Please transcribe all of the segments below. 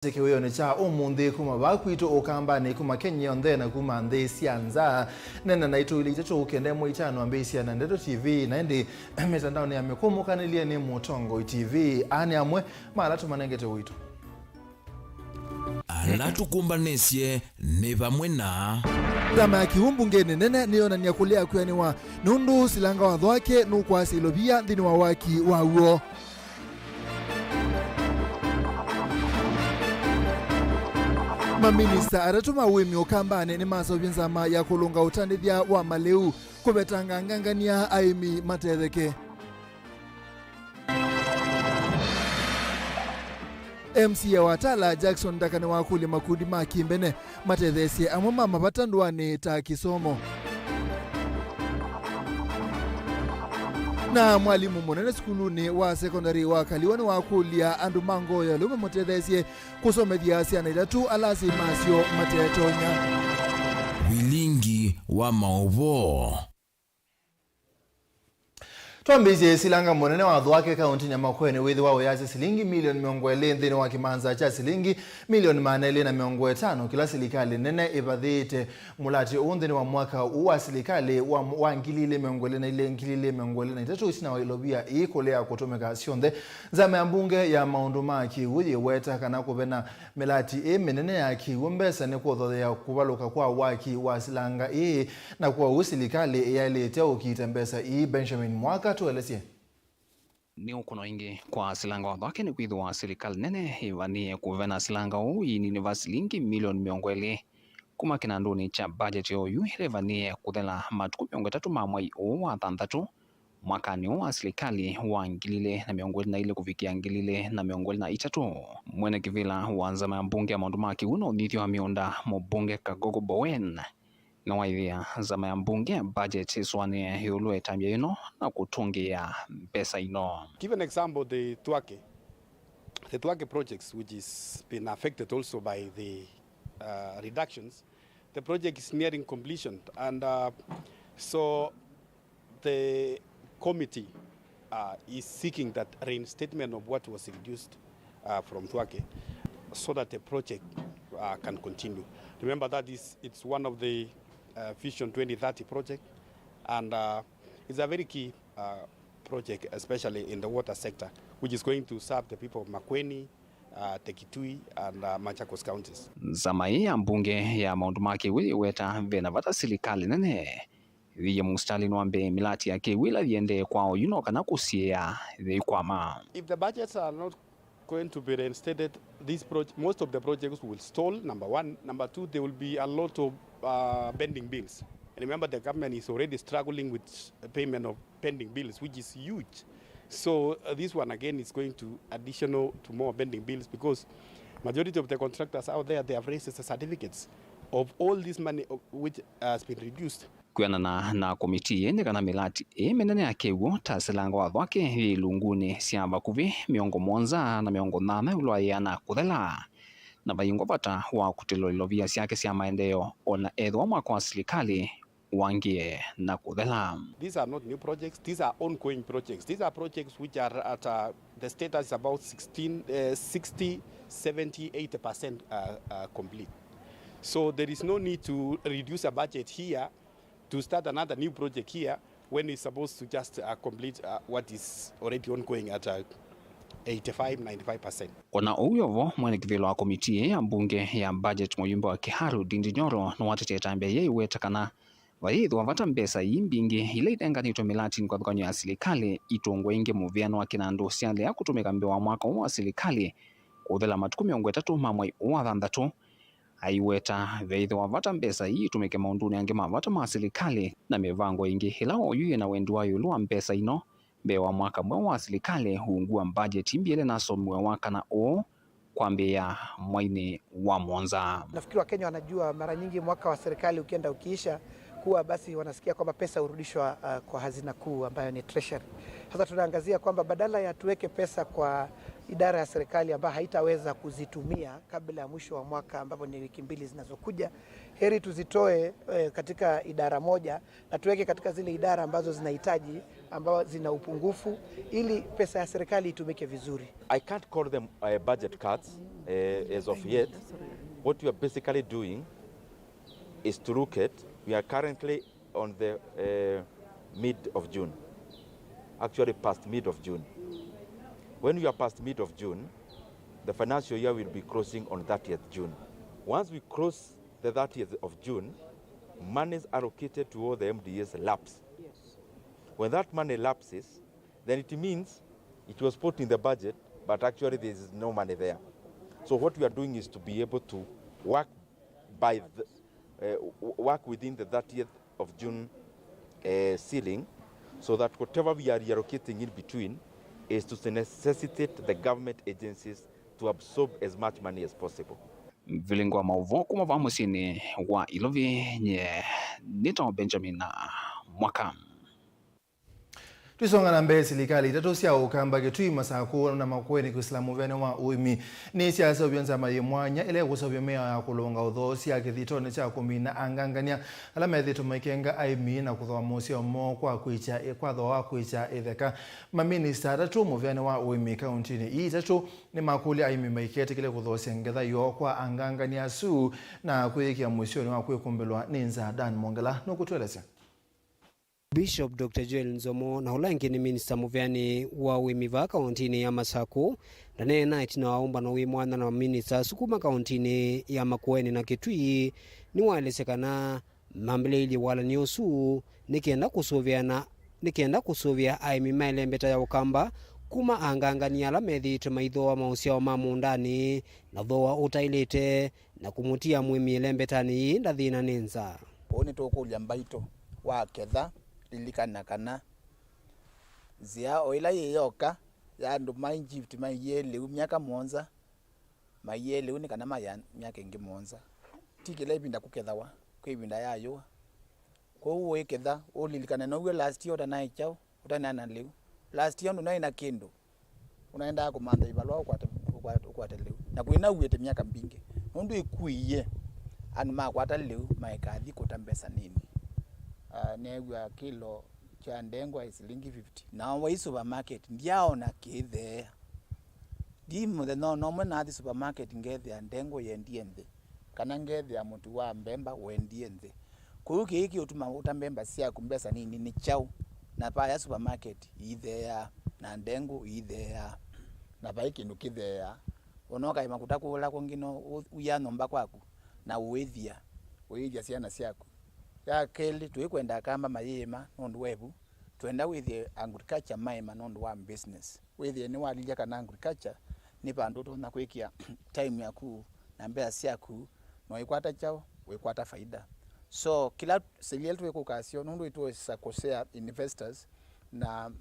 Sekiwe ni cha umundi kuma bakwito okamba ni kuma Kenya onde na kuma nde sianza nena na ito ili chacho ukende mo ichano ambe siana ndeto TV na ndi mitandao ni amekumu kanilia ni Mutongo TV ani amwe malatu manengete wito alatu kumbanesye ne bamwe na Dama ya kiumbu ngene nene niona niyakulea kuyani wa nundu silanga wa dhwake nukwasi ilobia dhini wa waki wa uo Maminista aratuma wimi okambane ni maso binzama ya kulunga utandithia wa maleu kubetanga ngangania aimi matetheke. MC ya watala Jackson dakane wakuli makudi makimbene matethesye amuma mabatanduani ta kisomo. Na mwalimu monene skuluni wa sekondari wa kaliwani wa kulia andu mango ya lume motethesye kusomethia siana idatu alasi masio matetonya. Vilingi wa Mauvoo Tuambizie silanga monene wa dhwake kaunti Nyamakweni withi wao yazi silingi milioni 20 nthini wa kimanza cha silingi milioni 450 kila silikali nene ibadhite mulati unthini wa mwaka uwa silikali wa ngilile 2023 itatu isina wa ilobia ikolea kutumika sionthe zame ambunge ya maundu maki uye weta kana kubena melati menene ya kiumbesa ni kuothothea kubaluka kwa waki wa silanga na kwa usilikali yalete ukitembesa Benjamin Mwaka tuelesie. Ni ukuno ingi kwa silanga wa dhwake ni kuidhu wa serikali nene ivanie kuvena silanga huu ni vasilingi milioni 20 kuma kinanduni cha budget yoyu ilevanie kuthela matuku 3 mamwai wa thanthatu mwakani wa serikali wa ngilile na 20 kufikia ngilile na 23 mwene kivila wanza mbunge ya maundu maki uno unithio wa miunda mbunge Kagogo Bowen na waithia zama ya mbunge budget swane yulwe tambia ino na kutungia pesa ino. Give an example, the Tuake projects, which is been affected also by the reductions. The project is nearing completion, and so the committee is seeking that reinstatement of what was reduced from Tuake, so that the project can continue. Remember that it's one of the Vision 2030 project, and it's a very key project, especially in the water sector, which is going to serve the people of Makueni, Tekitui, and Machakos counties. Zamai ya mbunge ya maundu maki wili weta vena vata silikali nene viye mustali nwambe milati yake wila viende kwao yuno kana kusia kwama. If the budgets are not going to be reinstated, most of the projects will stall, number one. Number two, there will be a lot of pending bills. And remember, the government is already struggling with payment of pending bills, which is huge. So this one again is going to additional to more pending bills, because majority of the contractors out there, they have raised the certificates of all this money which has been reduced. Kuana na komiti yende kana milati menene yake uo tasilanga wa dhwake lunguni siamba kuvi miongo monza na miongo 8 ulwayana kuthela na bayingo bata wa kutilolovia siake sia maendeleo ona edho mwaka wa serikali wangie na kuthela. These are not new projects, these are ongoing projects. These are projects which are at the status is about 60, 70, 80% complete. So there is no need to reduce a budget here to start another new project here when it's supposed to just complete what is already ongoing at 85-95%. Ona uyovo mwene kivilo wa komiti ya mbunge ya budget muyumba wa Kiharu Dindi Nyoro na watete ambe yeye wetakana vaidhu wavata mbesa yimbingi ile itenganitwa milati kwa thukanyo ya serikali itongwe inge muviano wa kinandu siale ya kutumika mbe wa mwaka wa serikali kuthela matuku 3 mamwai wa thanthatu aiweta veidho wavata mbesa hii tumike maunduni ange mavata ma serikali na mivango ingi hila oyuye na wendu wa yulu wa mbesa ino mbe wa mwaka mwe wa serikali huungua budget imbiele naso mwe waka na kwa mbe ya mwaine wa Mwanza. Nafikiri wa Kenya wanajua mara nyingi mwaka wa serikali ukienda ukiisha kuwa basi wanasikia kwamba pesa urudishwa kwa hazina kuu ambayo ni treasury. Sasa tunaangazia kwamba badala ya tuweke pesa kwa idara ya serikali ambayo haitaweza kuzitumia kabla ya mwisho wa mwaka ambapo ni wiki 2 zinazokuja, heri tuzitoe katika idara moja na tuweke katika zile idara ambazo zinahitaji, ambazo zina upungufu, ili pesa ya serikali itumike vizuri. I can't call them budget cuts. as of yet. What we are basically doing is to look at, we are currently on the mid of June, actually past mid of June. When we are past mid of June, the financial year will be closing on 30th June. Once we cross the 30th of June, monies allocated to all the MDAs lapse. Yes. When that money lapses, then it means it was put in the budget, but actually there is no money there. So what we are doing is to be able to work by work within the 30th of June ceiling, so that whatever we are reallocating in between is to necessitate the government agencies to absorb as much money as possible. Vilingi wa Mauvoo kuma vamusini wa Ilovi nye nito Benjamin na mwaka. Twisonga na mbele serikali itatosia ukamba Kitui Masako na Makueni kuislamu vene wa uimi ni siasa ubionza mayimwanya ile kusobyomea ya kulonga udhosi ya kithitone cha kumina angangania alama ethito maikenga aimi na kuthoa musi omo kwa kuicha thoa kuicha etheka maminista atatu muvene wa uimi kauntini ii tatu ni makuli aimi maikete kile kuthosia ngetha yo kwa angangania su na kuikia mwisioni wa kuikumbelwa ninza Dan Mongela nukutweleza. Bishop Dr. Joel Nzomo na ulangi ni minister muvyani wa uimiva kauntini ya Masako ndane night na waomba na uimwana na minister sukuma kauntini ya Makueni na Kitui ni walesekana mambele ili wala niosu nikienda kusuvia aimi mailembeta ya ukamba kuma angangani ala methi tumaithoa mausia wa mamundani na thoa utailite na kumutia mwimi lembetani ndathina ninza oni tokulia mbaito wa ketha lilikana kana zia oila yeyoka ya ndo mainjift mayele miaka monza mayele uni kana miaka ingi monza tikile ibinda kukethawa kwibinda yayo ko uwe ketha olilikana no we last year na chao utanana leo last year ndo ina kendo unaenda kumanda ibalwa kwa leo na kuina uwete miaka mbinge ndo ikuiye anu makwata leo maikathi kutambesa nini negwa kilo cha ndengwa isilingi 50 na wa supermarket ndiao na kithe dimu the no mwana the supermarket ngethe ndengwa yendiende kana ngethe ya mtu wa mbemba wendiende kuuki hiki utuma utambemba sia kumbesa nini ni chao na pa ya supermarket idhea na ndengu idhea na pa hiki ndukidhea onoka imakutakola kongino uyano mba kwaku na uwethia siana siako ya keli tuikwenda kamba mayema nondu webu tuenda with agriculture maema nondu wa business with ni walilia kana agriculture ni pandu to na kwikia time yaku na mbea siaku no ikwata chao wekwata faida so kila seliel tuweko kasio nondu ito sakosea investors na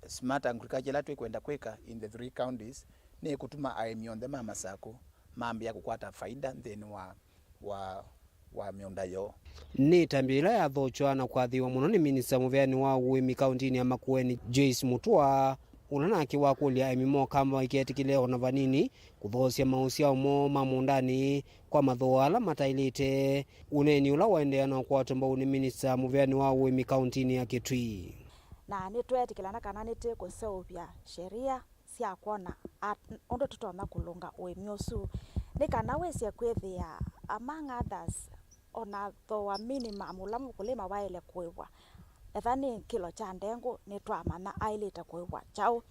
smart agriculture la tuikwenda kweka in the 3 counties ni kutuma aimi on the mama sako mambia kukwata faida then wa miunda yo ni tambira ya thochwa na kwathiwa muno ni minister muvyani wa uimi kauntini ya Makueni Joyce Mutua unana akiwa kulia emimo kamba iketikile ona vanini kuthosia mausia mo mamundani kwa mathoala matailite uneni ula waendeana kwa tomba uni minister muvyani wa uimi kauntini ya Kitui na nitwetikilana kana nite kuseuvya sheria sia kuona ondo tutona kulunga uimi usu nikana wesia kwethia among others ona thoa minimum ula mukulima waile kuiwa ethani kilo cha ndengu nitwamana ailite kuiwa chao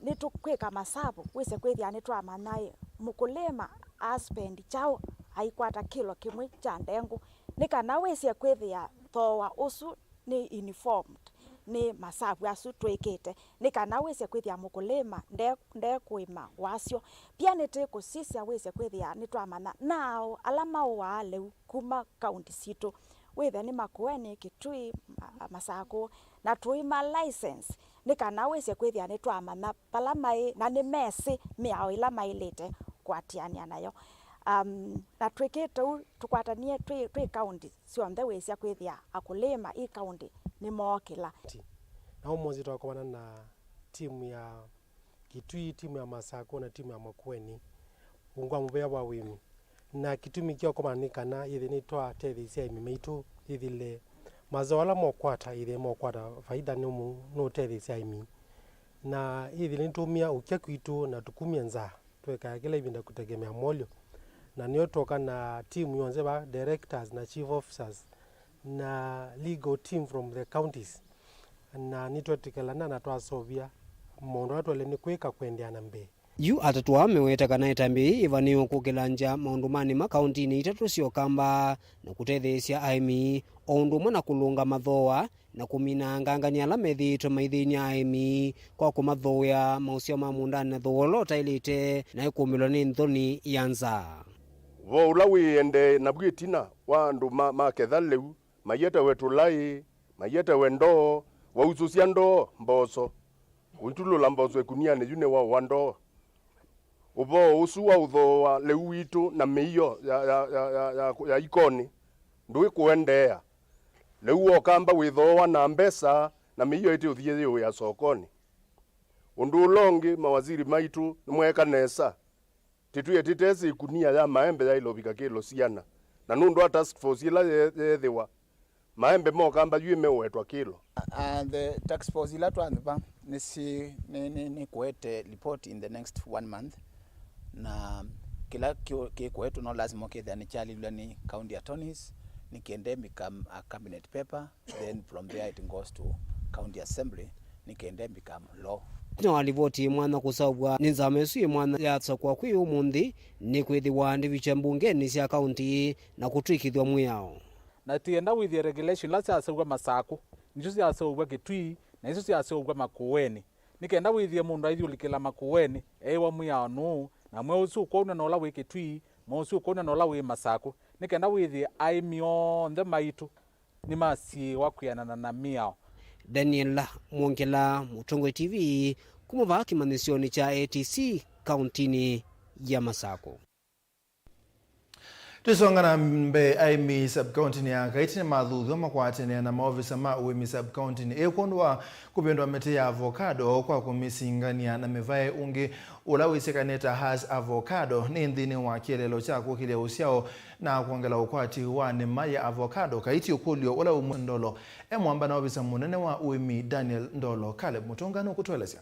nitukwika masabu wise kwithia nitwamana mukulima aspend chao aikwata kilo kimwe cha ndengu nikana wesia kwithia thoa usu ni uniformed ni masabu asu twikite nikana wese kwithia mukulima nde kuima wasio pia nite kusisia wese kwithia nitwamana nao alama wa leu kuma county sito wethe ni Makueni Kitui Masako na tuima license nikana wese kwithia nitwamana palamai na ni mesi miao ila mailite kwatiania nayo na twikite tukwatanie twi county sionthe wese kwithia akulima i county ni mokila na umozi twakomana na timu ya Kitui, timu ya Masako na timu ya Makueni ungwa mubea wa wimi na kitumi kia komanikana ithi ni twa tethisia imimeitu ithile mazoala mokwata ithe mokwata faida no tethisia imi na ithile nitumia ukia kwitu na tukumia nza tuweka kila ibinda kutegemea molyo na niyo toka na team yonze ba directors na chief officers na legal team from the counties na nitwetikelana na twasovia mondo atwale ni kwika kwendeana mbe yu atatu ameweta kana itambi ivaniyo kukilanja maundu mani makaunti-ini itatu siokamba na kutetheesya aimi oundu mwana kulunga mathoa na kumina ngangani ala methitwe maithini aimi kwa kumathoya mausio ma mundani na thogolo tailite na ikumilwa ni nthoni ya nza vo ula wiende na bwitina wa andu maketha liu mayete wetulai mayete wendo waususia ndoo mboso uitulula mboso ekuniane yune wa ndoo uvo usu wa uthoa liu witu na miio ya ikoni ndui kuendea liu okamba withoa na mbesa na miio iti uthie yu ya sokoni undu ulongi mawaziri maitu nimweka nesa tituye titesi ikunia ya maembe ya ilobika kilo siana na nundu wa task force ila yethiwa maembe mokamba yuime wetwa kilo and the task force ila twanva ni kuete report in the next 1 month na kila kikwetu no lazima kethani chali lula ni county attorneys ni kiende become a cabinet paper, then from there it goes to county assembly ni kiende become law. Tina walivoti mwana kusabwa ninzamesu mwana yatsa kwa kwi umundi ni kwithiwa ndivicha mbungeni cia county na kutwikithwa muyao na tienda with the regulation la cia sauga masako nicho cia sauga kitui na icio cia sauga makueni nikenda withie mundu aithulikila makueni ewa muyao no na mwe usu ko na ola wikitui mo usu ko na ola wi masako nikenda withie aimio nthe maitu ni masi wakuyana na miao. Daniel Mwongela, Mutongwe TV, kumuva kimanisioni cha ATC kauntini ya Masako. Tusongana mbe aimi sub-county ya kaitini mathuthu makwatene na maofisa ma uemi sub-county ekondwa kupendwa mete ya avocado kwa kumisingania na mevae ungi ulawisekaneta has avocado ni nthini wa kielelo cha kukilia usiao na kuongela ukwati wa nema ya avocado kaiti ukulio ula umundolo mwamba na ofisa munene wa uemi Daniel Ndolo Caleb Mutongano kutuelezea.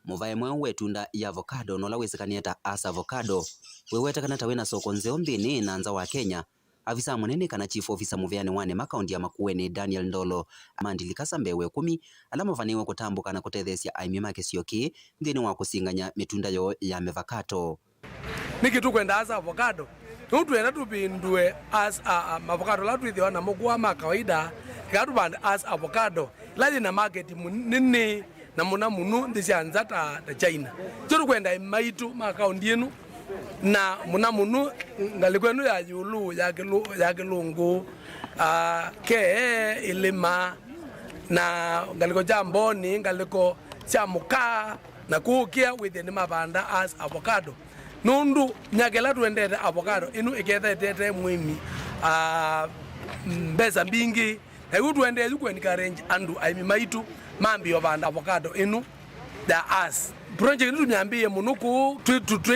Muvae mwe wetunda ya avocado nola wisekanieta as avocado weweta kana tawena soko nzeo mbini na nza wa Kenya afisa munene kana chief officer muveani wane makaundi ya Makueni Daniel Ndolo amandilika mbewe 10 alama vaniwe kutambuka na kutethesia aimi make sioki ndini wa kusinganya mitunda yo ya avocado niki tukwenda as avocado tutuenda tupindue as avocado la tuithiwa na mugwa ma kawaida ikatubande as avocado laji na market munini na muna munu ndisianza ta China turu kwenda maitu makaundi yenu na muna munu ngalikwenu ya yulu ya kilungu ke ilima na ngaliko jamboni ngaliko chamuka na kukia within mabanda as avocado nundu nyakela tuendete avocado inu ikethetete mwimi mbesa mbingi na yu tuendete kwenika range andu aimi maitu mambi obanda avocado inu da as project tu nyambie munuku